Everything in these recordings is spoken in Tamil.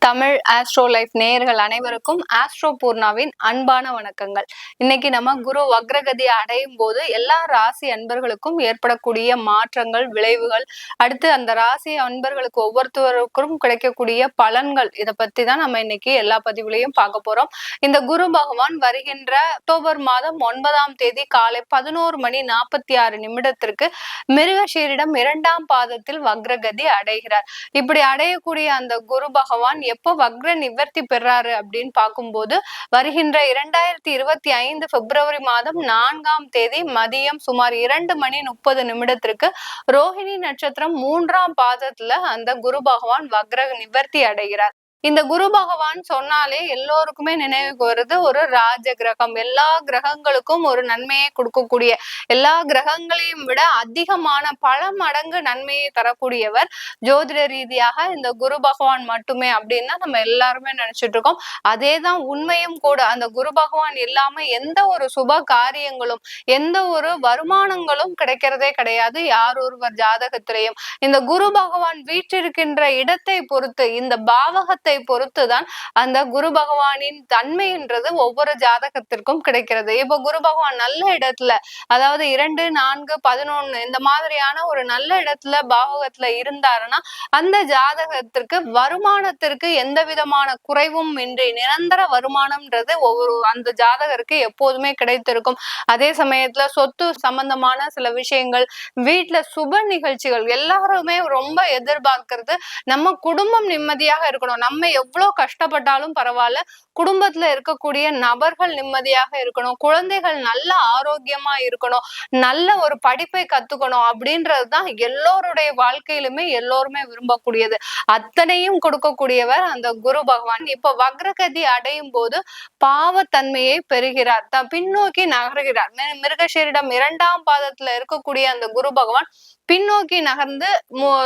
தமிழ் ஆஸ்ட்ரோ லைஃப் நேயர்கள் அனைவருக்கும் ஆஸ்ட்ரோ பூர்ணாவின் அன்பான வணக்கங்கள். இன்னைக்கு நம்ம குரு வக்ரகதி அடையும் போது எல்லா ராசி அன்பர்களுக்கும் ஏற்படக்கூடிய மாற்றங்கள், விளைவுகள், அடுத்து அந்த ராசி அன்பர்களுக்கு ஒவ்வொருத்தருக்கும் கிடைக்கக்கூடிய பலன்கள், இதை பத்தி தான் நம்ம இன்னைக்கு எல்லா பதிவுலையும் பார்க்க போறோம். இந்த குரு பகவான் வருகின்ற அக்டோபர் மாதம் 9ஆம் தேதி காலை 11:46 மிருகஷீரிடம் 2ஆம் பாதத்தில் வக்ரகதி அடைகிறார். இப்படி அடையக்கூடிய அந்த குரு பகவான் எப்போ வக்ர நிவர்த்தி பெறாரு அப்படின்னு பார்க்கும்போது வருகின்ற 2025 பிப்ரவரி மாதம் 4ஆம் தேதி மதியம் சுமார் 2:30 ரோஹிணி நட்சத்திரம் 3ஆம் பாதத்துல அந்த குரு பகவான் வக்ர நிவர்த்தி அடைகிறார். இந்த குரு பகவான் சொன்னாலே எல்லோருக்குமே நினைவுக்கு வருது ஒரு ராஜ கிரகம். எல்லா கிரகங்களுக்கும் ஒரு நன்மையை கொடுக்கக்கூடிய, எல்லா கிரகங்களையும் விட அதிகமான பல மடங்கு நன்மையை தரக்கூடியவர் ஜோதிட ரீதியாக இந்த குரு பகவான் மட்டுமே அப்படின்னு நம்ம எல்லாருமே நினைச்சிட்டு இருக்கோம். அதேதான் உண்மையும் கூட. அந்த குரு பகவான் இல்லாம எந்த ஒரு சுப காரியங்களும் எந்த ஒரு வருமானங்களும் கிடைக்கிறதே கிடையாது யார் ஒருவர் ஜாதகத்திலையும். இந்த குரு பகவான் வீற்றிருக்கின்ற இடத்தை பொறுத்து, இந்த பாவகத்தை பொறுத்துதான் அந்த குரு பகவானின் தன்மைன்றது ஒவ்வொரு ஜாதகத்திற்கும் கிடைக்கிறது. இப்ப குரு பகவான் நல்ல இடத்துல, அதாவது 2, 4, 11 இந்த மாதிரியான ஒரு நல்ல இடத்துல பாவகத்துல இருந்தாருன்னா அந்த ஜாதகத்திற்கு வருமானத்திற்கு எந்த விதமான குறைவும் இன்றி நிரந்தர வருமானம்ன்றது ஒவ்வொரு அந்த ஜாதகருக்கு எப்போதுமே கிடைத்திருக்கும். அதே சமயத்துல சொத்து சம்பந்தமான சில விஷயங்கள், வீட்டுல சுப நிகழ்ச்சிகள், எல்லாருமே ரொம்ப எதிர்பார்க்கிறது நம்ம குடும்பம் நிம்மதியாக இருக்கணும். நம்ம எவ்வளவு கஷ்டப்பட்டாலும் பரவாயில்ல, குடும்பத்துல இருக்கக்கூடிய நபர்கள் நிம்மதியாக இருக்கணும், குழந்தைகள் நல்ல ஆரோக்கியமா இருக்கணும், நல்ல ஒரு படிப்பை கத்துக்கணும் அப்படின்றதுதான் எல்லோருடைய வாழ்க்கையிலுமே எல்லோருமே விரும்பக்கூடியது. அத்தனையும் கொடுக்கக்கூடியவர் அந்த குரு பகவான். இப்ப வக்ரகதி அடையும் போது பாவத்தன்மையை பெறுகிறார், பின்னோக்கி நகர்கிறார். மிருகஷீரிடம் 2ஆம் பாதத்துல இருக்கக்கூடிய அந்த குரு பகவான் பின்னோக்கி நகர்ந்து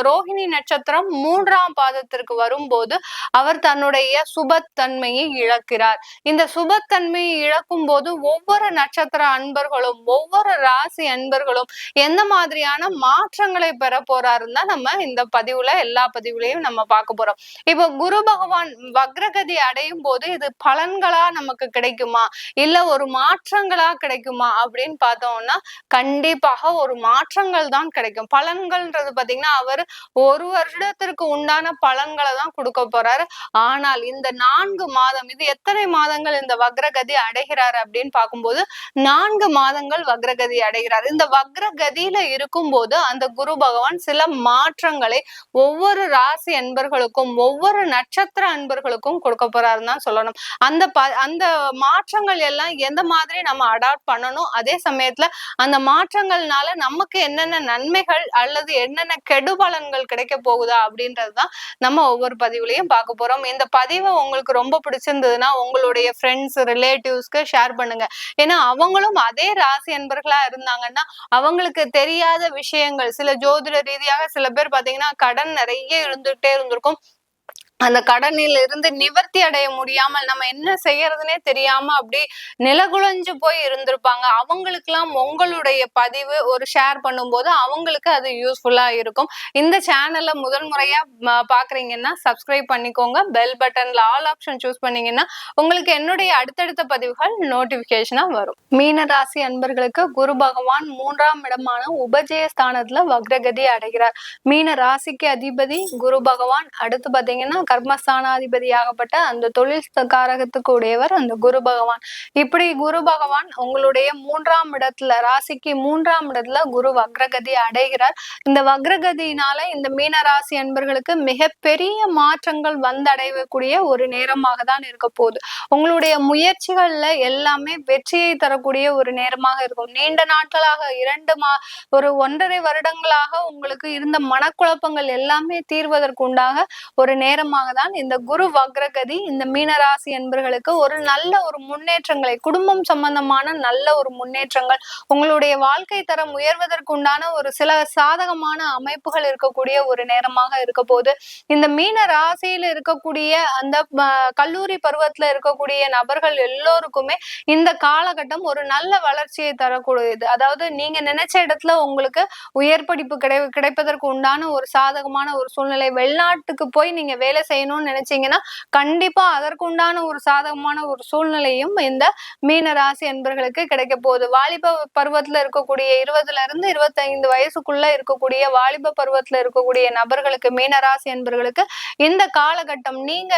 ரோஹிணி நட்சத்திரம் 3ஆம் பாதத்திற்கு வரும்போது அவர் தன்னுடைய சுபத்தன்மையை இழக்கிறார். இந்த சுபத்தன்மையை இழக்கும் போது ஒவ்வொரு நட்சத்திர அன்பர்களும் ஒவ்வொரு ராசி அன்பர்களும் எந்த மாதிரியான மாற்றங்களை பெற போறாருன்னு தான் நம்ம இந்த பதிவுல எல்லா பதிவுலையும் நம்ம பார்க்க போறோம். இப்போ குரு பகவான் வக்ரகதி அடையும் போது இது பலன்களா நமக்கு கிடைக்குமா இல்ல ஒரு மாற்றங்களா கிடைக்குமா அப்படின்னு பார்த்தோம்னா கண்டிப்பாக ஒரு மாற்றங்கள் தான் கிடைக்கும். பலன்கள்ன்றது பாத்தீங்கன்னா அவர் ஒரு வருடத்திற்கு உண்டான பலன்களை தான் கொடுக்க போறாரு. ஆனால் இந்த 4 மாதம், இது எத்தனை மாதங்கள் இந்த வக்ரகதி அடைகிறார் அப்படின்னு பார்க்கும்போது 4 மாதங்கள் வக்ரகதி அடைகிறார். இந்த வக்ரகதியில இருக்கும் போது அந்த குரு பகவான் சில மாற்றங்களை ஒவ்வொரு ராசி அன்பர்களுக்கும் ஒவ்வொரு நட்சத்திர அன்பர்களுக்கும் கொடுக்க போறாருன்னு தான் சொல்லணும். அந்த மாற்றங்கள் எல்லாம் எந்த மாதிரி நம்ம அடாப்ட் பண்ணணும், அதே சமயத்துல அந்த மாற்றங்கள்னால நமக்கு என்னென்ன நன்மைகள் அல்லது என்னென்ன கெடுபலன்கள் கிடைக்க போகுதா அப்படின்றதுதான் நம்ம ஒவ்வொரு பதிவுலையும் பார்க்க போறோம். இந்த பதிவை உங்களுக்கு ரொம்ப பிடிச்சிருந்ததுன்னா உங்களுடைய ஃப்ரெண்ட்ஸ் ரிலேட்டிவ்ஸ்க்கு ஷேர் பண்ணுங்க. ஏன்னா அவங்களும் அதே ராசி அன்பர்களா இருந்தாங்கன்னா அவங்களுக்கு தெரியாத விஷயங்கள், சில ஜோதிட ரீதியாக சில பேர் பாத்தீங்கன்னா கடன் நிறைய இருந்துகிட்டே இருந்திருக்கும். அந்த கடனில் இருந்து நிவர்த்தி அடைய முடியாமல் நம்ம என்ன செய்யறதுனே தெரியாம அப்படி நிலகுலைஞ்சு போய் இருந்திருப்பாங்க. அவங்களுக்கெல்லாம் உங்களுடைய பதிவு ஒரு ஷேர் பண்ணும்போது அவங்களுக்கு அது யூஸ்ஃபுல்லா இருக்கும். இந்த சேனல்ல முதல் முறையா பாக்குறீங்கன்னா சப்ஸ்கிரைப் பண்ணிக்கோங்க. பெல் பட்டன்ல ஆல் ஆப்ஷன் சூஸ் பண்ணீங்கன்னா உங்களுக்கு என்னுடைய அடுத்தடுத்த பதிவுகள் நோட்டிபிகேஷனா வரும். மீன ராசி அன்பர்களுக்கு குரு பகவான் 3ஆம் இடமான உபஜயஸ்தானத்துல வக்ரகதி அடைகிறார். மீன ராசிக்கு அதிபதி குரு பகவான். அடுத்து பாத்தீங்கன்னா கர்மஸ்தானாதிபதியாகப்பட்ட அந்த தொழில் காரகத்துக்கு உடையவர் அந்த குரு பகவான். இப்படி குரு பகவான் உங்களுடைய 3ஆம் இடத்துல, ராசிக்கு 3ஆம் இடத்துல குரு வக்ரகதி அடைகிறார். இந்த வக்ரகதியினால இந்த மீன ராசி அன்பர்களுக்கு மிகப்பெரிய மாற்றங்கள் வந்தடையக்கூடிய ஒரு நேரமாக தான் இருக்க போகுது. உங்களுடைய முயற்சிகள்ல எல்லாமே வெற்றியை தரக்கூடிய ஒரு நேரமாக இருக்கும். நீண்ட நாட்களாக ஒரு 1.5 வருடங்களாக உங்களுக்கு இருந்த மனக்குழப்பங்கள் எல்லாமே தீர்வதற்கு உண்டாக ஒரு நேரமாக தான் இந்த குரு வக்ரகதி இந்த மீனராசி என்பர்களுக்கு ஒரு நல்ல ஒரு முன்னேற்றங்களை, குடும்பம் சம்பந்தமான நல்ல ஒரு முன்னேற்றங்கள், உங்களுடைய வாழ்க்கை தரம் உயர்வதற்கு உண்டான ஒரு சில சாதகமான அமைப்புகள் இருக்கக்கூடிய ஒரு நேரமாக இருக்க போது. இந்த மீன ராசியில இருக்கக்கூடிய அந்த கல்லூரி பருவத்துல இருக்கக்கூடிய நபர்கள் எல்லோருக்குமே இந்த காலகட்டம் ஒரு நல்ல வளர்ச்சியை தரக்கூடியது. அதாவது நீங்க நினைச்ச இடத்துல உங்களுக்கு உயர் படிப்பு கிடைப்பதற்கு உண்டான ஒரு சாதகமான ஒரு சூழ்நிலை, வெளிநாட்டுக்கு போய் நீங்க வேலை செய்யணும்னு நினைச்சீங்கன்னா கண்டிப்பா அதற்குண்டான ஒரு சாதகமான ஒரு சூழ்நிலையும் இந்த மீன ராசி அன்பர்களுக்கு கிடைக்க போகுது. வாலிப பருவத்துல இருக்கக்கூடிய 20ல இருந்து 25 வயசுக்குள்ள இருக்கக்கூடிய வாலிப பருவத்துல இருக்கக்கூடிய நபர்களுக்கு, மீன ராசி அன்பர்களுக்கு இந்த காலகட்டம் நீங்க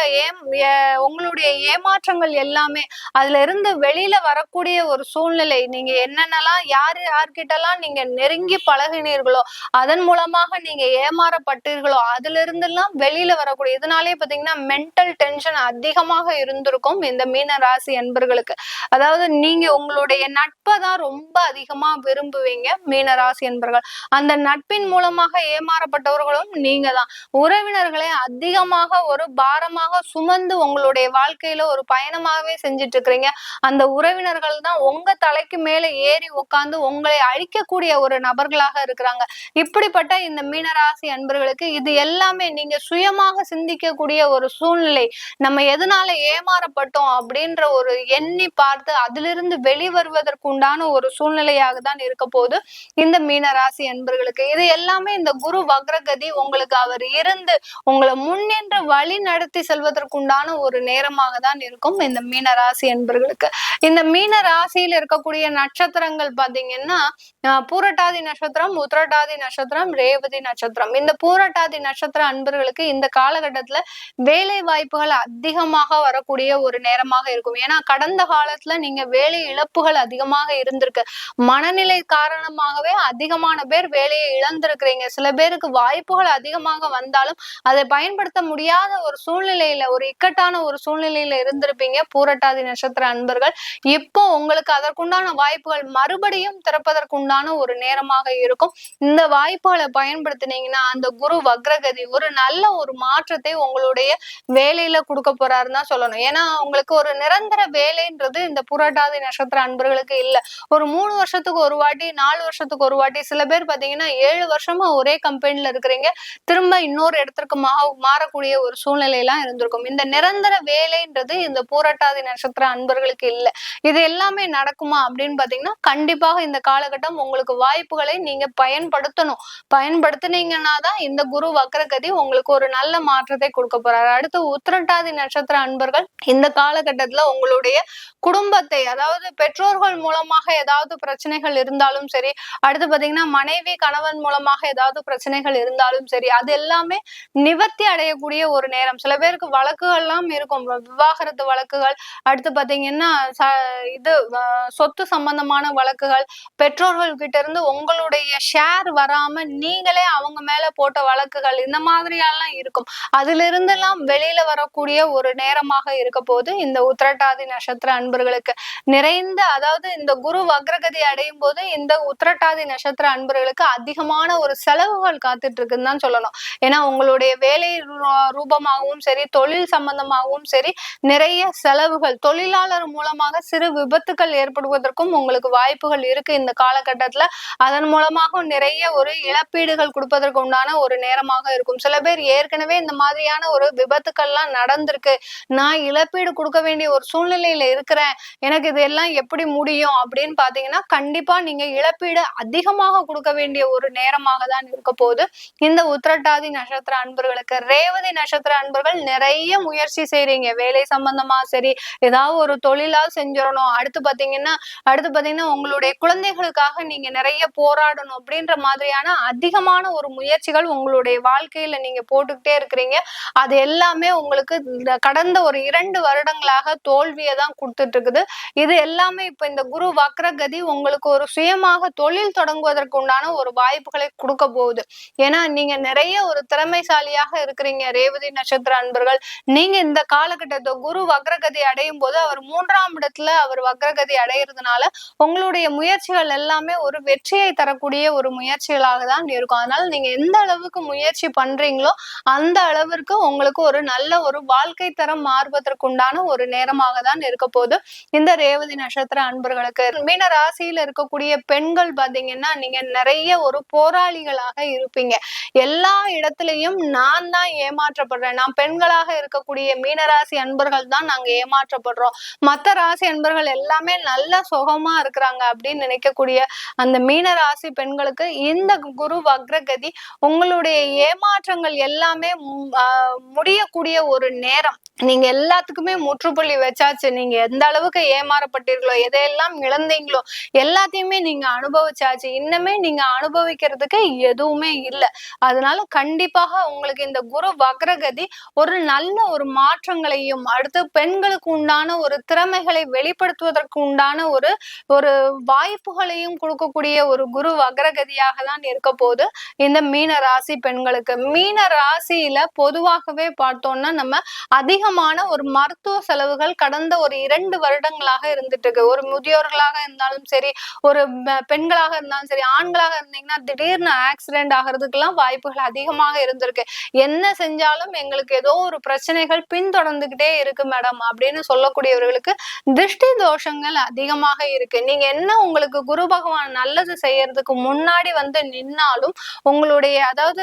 உங்களுடைய ஏமாற்றங்கள் எல்லாமே அதுல இருந்து வெளியில வரக்கூடிய ஒரு சூழ்நிலை, நீங்க என்னென்னலாம் யார்கிட்டலாம் நீங்க நெருங்கி பழகினீர்களோ, அதன் மூலமாக நீங்க ஏமாறப்பட்டீர்களோ, அதுல இருந்தெல்லாம் வெளியில வரக்கூடிய, இதனாலே பாத்தீங்கன்னா மென்டல் டென்ஷன் அதிகமாக இருந்திருக்கும் இந்த மீன ராசி அன்பர்களுக்கு. அதாவது நீங்க உங்களுடைய நட்பை தான் ரொம்ப அதிகமா விரும்புவீங்க மீன ராசி அன்பர்கள். அந்த நட்பின் மூலமாக ஏமாறப்பட்டவர்களும் நீங்க தான். உறவினர்களை அதிகமாக ஒரு பாரமாக சுமந்து உங்களுடைய வாழ்க்கையில ஒரு பயணமாகவே செஞ்சுட்டு இருக்கிறீங்க. அந்த உறவினர்கள் தான் உங்க தலைக்கு மேல ஏறி உட்கார்ந்து உங்களை அழிக்கக்கூடிய ஒரு நபர்களாக இருக்கிறாங்க. இப்படிப்பட்ட இந்த மீனராசி அன்பர்களுக்கு இது எல்லாமே நீங்க சுயமாக சிந்திக்கக்கூடிய ஒரு சூழ்நிலை. நம்ம எதனால ஏமாறப்பட்டோம் அப்படின்ற ஒரு எண்ணி பார்த்து அதிலிருந்து வெளிவருவதற்கு உண்டான ஒரு சூழ்நிலையாக தான் இருக்க போது இந்த மீனராசி அன்பர்களுக்கு. இது எல்லாமே இந்த குரு வக்ரகதி உங்களுக்கு அவர் இருந்து உங்களை முன்னின்று வழி நடத்தி செல்வதற்குண்டான ஒரு நேரமாக தான் இருக்கும் இந்த மீன ராசி அன்பர்களுக்கு. இந்த மீன ராசியில் இருக்கக்கூடிய நட்சத்திரங்கள் பாத்தீங்கன்னா பூரட்டாதி நட்சத்திரம், உத்திரட்டாதி நட்சத்திரம், ரேவதி நட்சத்திரம். இந்த பூரட்டாதி நட்சத்திர அன்பர்களுக்கு இந்த காலகட்டத்துல வேலை வாய்ப்புகள் அதிகமாக வரக்கூடிய ஒரு நேரமாக இருக்கும். ஏன்னா கடந்த காலத்துல நீங்க வேலை இழப்புகள் அதிகமாக இருந்திருக்கு. மனநிலை காரணமாகவே அதிகமான பேர் வேலையை இழந்திருக்கிறீங்க. சில பேருக்கு வாய்ப்புகள் அதிகமாக வந்தாலும் அதை பயன்படுத்த முடியாத ஒரு சூழ்நிலையில, ஒரு இக்கட்டான ஒரு சூழ்நிலையில இருந்திருப்பீங்க பூரட்டாதி நட்சத்திர அன்பர்கள். இப்போ உங்களுக்கு அதற்குண்டான வாய்ப்புகள் மறுபடியும் திறப்பதற்குண்டான ஒரு நேரமாக இருக்கும். இந்த வாய்ப்புகளை பயன்படுத்தினீங்கன்னா அந்த குரு வக்ரகதி ஒரு நல்ல ஒரு மாற்றத்தை உங்களுடைய வேலையில கொடுக்க போறாருன்னு தான் சொல்லணும். ஏன்னா உங்களுக்கு ஒரு நிரந்தர வேலைன்றது இந்த பூரட்டாதி நட்சத்திர அன்பர்களுக்கு இல்ல. ஒரு 3 வருஷத்துக்கு ஒரு வாட்டி, 4 வருஷத்துக்கு ஒரு வாட்டி, சில பேர் பாத்தீங்கன்னா 7 வருஷமா ஒரே கம்பெனில இருக்கிறீங்க, திரும்ப இன்னொரு இடத்திற்கு மாறக்கூடிய ஒரு சூழ்நிலை எல்லாம் இருந்திருக்கும். இந்த நிரந்தர வேலைன்றது இந்த பூரட்டாதி நட்சத்திர அன்பர்களுக்கு இல்லை. இது எல்லாமே நடக்குமா அப்படின்னு பாத்தீங்கன்னா கண்டிப்பாக இந்த காலகட்டம் உங்களுக்கு வாய்ப்புகளை நீங்க பயன்படுத்தணும். பயன்படுத்தினீங்கன்னா தான் இந்த குரு வக்ரகதி உங்களுக்கு ஒரு நல்ல மாற்றத்தை கொடுக்க போறாரு. அடுத்து உத்திரட்டாதி நட்சத்திர அன்பர்கள் இந்த காலகட்டத்துல உங்களுடைய குடும்பத்தை, அதாவது பெற்றோர்கள் மூலமாக ஏதாவது பிரச்சனைகள் இருந்தாலும் சரி, அடுத்து பாத்தீங்கன்னா மனைவி கணவன் மூலமாக ஏதாவது பிரச்சனைகள் இருந்தாலும் சரி, அது எல்லாமே நிவர்த்தி அடையக்கூடிய ஒரு நேரம். சில பேருக்கு வழக்குகள் எல்லாம் இருக்கும், விவாகரத்து வழக்குகள், அடுத்து பாத்தீங்கன்னா சொத்து சம்பந்தமான வழக்குகள், பெற்றோர்கள் கிட்ட இருந்து உங்களுடைய ஷேர் வராம நீங்களே அவங்க மேல போட்ட வழக்குகள், இந்த மாதிரியெல்லாம் இருக்கும். அதுல இருந்தெல்லாம் வெளியில வரக்கூடிய ஒரு நேரமாக இருக்க போது இந்த உத்திரட்டாதி நட்சத்திர அன்பர்களுக்கு நிறைந்த, அதாவது இந்த குரு வக்ரகதி அடையும் போது இந்த உத்திரட்டாதி நட்சத்திர அன்பர்களுக்கு அதிகமான ஒரு செலவுகள் காத்துட்டு இருக்குன்னு தான் சொல்லணும். ஏன்னா உங்களுடைய வேலை ரூபமாகவும் சரி, தொழில் சம்பந்தமாகவும் சரி, நிறைய செலவுகள், தொழிலாளர் மூலமாக சிறு விபத்துக்கள் ஏற்படுவதற்கும் உங்களுக்கு வாய்ப்புகள் இருக்கு இந்த காலகட்டத்துல. அதன் மூலமாக நிறைய ஒரு இழப்பீடுகள் கொடுப்பதற்கு உண்டான ஒரு நேரமாக இருக்கும். சில பேர் ஏற்கனவே இந்த மாதிரியான ஒரு விபத்துக்கள்லாம் நடந்திருக்கு, நான் இழப்பீடு கொடுக்க வேண்டிய ஒரு சூழ்நிலையில இருக்கிறேன், எனக்கு இதெல்லாம் எப்படி முடியும் அப்படின்னு பாத்தீங்கன்னா கண்டிப்பா நீங்க இழப்பீடு அதிகமாக கொடுக்க வேண்டிய ஒரு நேரமாக தான் இருக்க போது இந்த உத்திரட்டாதி நட்சத்திர அன்பர்களுக்கு. ரேவதி நட்சத்திர அன்பர்கள் நிறைய முயற்சி செய்றீங்க, வேலை சம்பந்தமா சரி, ஏதாவது ஒரு தொழிலா செஞ்சிடணும், அடுத்து பாத்தீங்கன்னா உங்களுடைய குழந்தைகளுக்காக நீங்க நிறைய போராடணும் அப்படின்ற மாதிரியான அதிகமான ஒரு முயற்சிகள் உங்களுடைய வாழ்க்கையில நீங்க போட்டுக்கிட்டே இருக்கிறீங்க. அது எல்லாமே உங்களுக்கு கடந்த ஒரு 2 வருடங்களாக தோல்வியை தான் கொடுத்துட்டு இருக்குது. இது எல்லாமே இப்ப இந்த குரு வக்ரகதி உங்களுக்கு ஒரு சுயமாக தொழில் தொடங்குவதற்கு உண்டான ஒரு வாய்ப்புகளை கொடுக்க போகுது. ஏன்னா நீங்க நிறைய ஒரு திறமைசாலியாக இருக்கிறீங்க ரேவதி நட்சத்திர அன்பர்கள். நீங்க இந்த காலகட்டத்தை குரு வக்ரகதி அடையும் போது அவர் 3ஆம் இடத்துல அவர் வக்ரகதி அடைகிறதுனால உங்களுடைய முயற்சிகள் எல்லாமே ஒரு வெற்றியை தரக்கூடிய ஒரு முயற்சிகளாக தான் இருக்கும். அதனால நீங்க எந்த அளவுக்கு முயற்சி பண்றீங்களோ அந்த அளவிற்கு உங்களுக்கு ஒரு நல்ல ஒரு வாழ்க்கை தரம் மாறுவதற்குண்டான ஒரு நேரமாக தான் இருக்க போது இந்த ரேவதி நட்சத்திர அன்பர்களுக்கு. மீன ராசியில இருக்கக்கூடிய பெண்கள் பாத்தீங்கன்னா நீங்க நிறைய ஒரு போராளிகளாக இருப்பீங்க. எல்லா இடத்துலயும் நான் தான் ஏமாற்றப்படுறேன், நான் பெண்களாக இருக்கக்கூடிய மீனராசி அன்பர்கள் தான் நாங்க ஏமாற்றப்படுறோம், மத்த ராசி அன்பர்கள் எல்லாமே நல்ல சுகமா இருக்கிறாங்க அப்படின்னு நினைக்கக்கூடிய அந்த மீனராசி பெண்களுக்கு இந்த குரு வக்ரகதி உங்களுடைய ஏமாற்றங்கள் எல்லாமே முடியக்கூடிய ஒரு நேரம். நீங்க எல்லாத்துக்குமே முற்றுப்புள்ளி வச்சாச்சு. நீங்க எந்த அளவுக்கு ஏமாறப்பட்டீர்களோ, எதையெல்லாம் இழந்தீங்களோ எல்லாத்தையுமே நீங்க அனுபவிச்சாச்சு. இன்னுமே நீங்க அனுபவிக்கிறதுக்கு எதுவுமே இல்ல. அதனால கண்டிப்பாக உங்களுக்கு இந்த குரு வக்ரகதி ஒரு நல்ல ஒரு மாற்றங்களையும், அடுத்து பெண்களுக்கு உண்டான ஒரு திறமைகளை வெளிப்படுத்துவதற்கு உண்டான ஒரு ஒரு வாய்ப்புகளையும் கொடுக்கக்கூடிய ஒரு குரு வக்ரகதியாக தான் இருக்க போது இந்த மீன ராசி பெண்களுக்கு. மீன ராசியில பொதுவாகவே பார்த்தோம்னா நம்ம அதிகமான ஒரு மருத்துவ செலவுகள் கடந்த ஒரு 2 வருடங்களாக இருந்துட்டு இருக்கு. ஒரு முதியோர்களாக இருந்தாலும் சரி, ஒரு பெண்களாக இருந்தாலும் சரி, ஆண்களாக இருந்தீங்கன்னா திடீர்னு ஆக்சிடென்ட் ஆகிறதுக்கெல்லாம் வாய்ப்புகள் அதிகமாக இருந்திருக்கு. என்ன செஞ்சாலும் எங்களுக்கு ஏதோ ஒரு பிரச்சனைகள் பின்தொடர்ந்துகிட்டே இருக்கு மேடம் அப்படின்னு சொல்லக்கூடியவர்களுக்கு திருஷ்டி தோஷங்கள் அதிகமாக இருக்கு. நீங்க என்ன உங்களுக்கு குரு பகவான் நல்லது செய்யறதுக்கு முன்னாடி வந்து நின்னாலும் உங்களுடைய அதாவது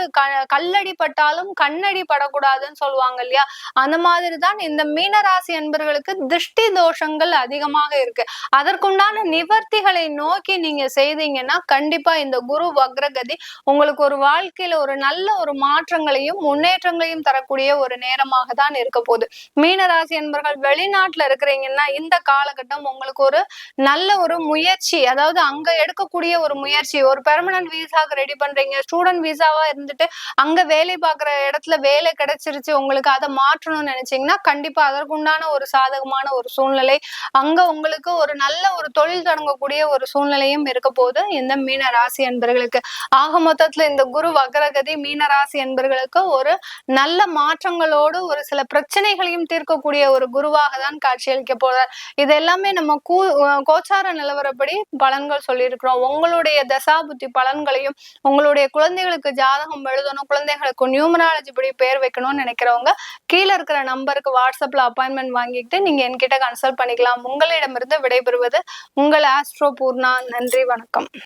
கல்லடி பட்டாலும் கண்ணடி படக்கூடாதுன்னு சொல்லுவாங்க இல்லையா, அந்த மாதிரிதான் இந்த மீனராசி என்பர்களுக்கு திருஷ்டி தோஷங்கள் அதிகமாக இருக்கு. அதற்குண்டான நிவர்த்திகளை நோக்கி நீங்க செய்தீங்கன்னா கண்டிப்பா இந்த குரு வக்ரகதி உங்களுக்கு ஒரு வாழ்க்கையில ஒரு நல்ல ஒரு மாற்றங்களையும் முன்னேற்றங்களையும் தரக்கூடிய ஒரு நேரமாக தான் இருக்க போகுது. மீனராசி என்பர்கள் வெளிநாட்டுல இருக்கிறீங்கன்னா இந்த காலகட்டம் உங்களுக்கு ஒரு நல்ல ஒரு முயற்சி, அதாவது அங்க எடுக்கக்கூடிய ஒரு முயற்சி, ஒரு பெர்மனன்ட் விசாக்கு ரெடி பண்றீங்க, ஸ்டூடெண்ட் விசாவா இருந்துட்டு அங்க வேலை பார்க்குற இடத்துல வேலை கிடைச்சிருச்சு, உங்களுக்கு அதை மாற்றணும்னு நினைச்சீங்கன்னா கண்டிப்பா அதற்குண்டான ஒரு சாதகமான ஒரு சூழ்நிலை, அங்க உங்களுக்கு ஒரு நல்ல ஒரு தொழில் தொடங்கக்கூடிய ஒரு சூழ்நிலையும் இருக்க போது இந்த மீன ராசி என்பர்களுக்கு. ஆக மொத்தத்துல இந்த குரு வக்ரகதி மீன ராசி என்பர்களுக்கு ஒரு நல்ல மாற்றங்களோடு ஒரு சில பிரச்சனைகளையும் தீர்க்கக்கூடிய ஒரு குருவாக தான் காட்சியளிக்க போறார். இது எல்லாமே நம்ம கோச்சார நிலவரப்படி பலன்கள் சொல்லியிருக்கிறோம். உங்களுடைய தசாபுத்தி பலன்களையும், உங்களுடைய குழந்தைகளுக்கு ஜாதகம் எழுதணும், குழந்தைகளுக்கு நியூமராலஜி படி பேர் வைக்கணும்னு நினைக்கிறவங்க கீழே இருக்கிற நம்பருக்கு வாட்ஸ்அப்ல அப்பாயின்மெண்ட் வாங்கிட்டு நீங்க என்கிட்ட கன்சல்ட் பண்ணிக்கலாம். உங்களிடமிருந்து விடைபெறுவது உங்கள் ஆஸ்ட்ரோ பூர்ணா. நன்றி, வணக்கம்.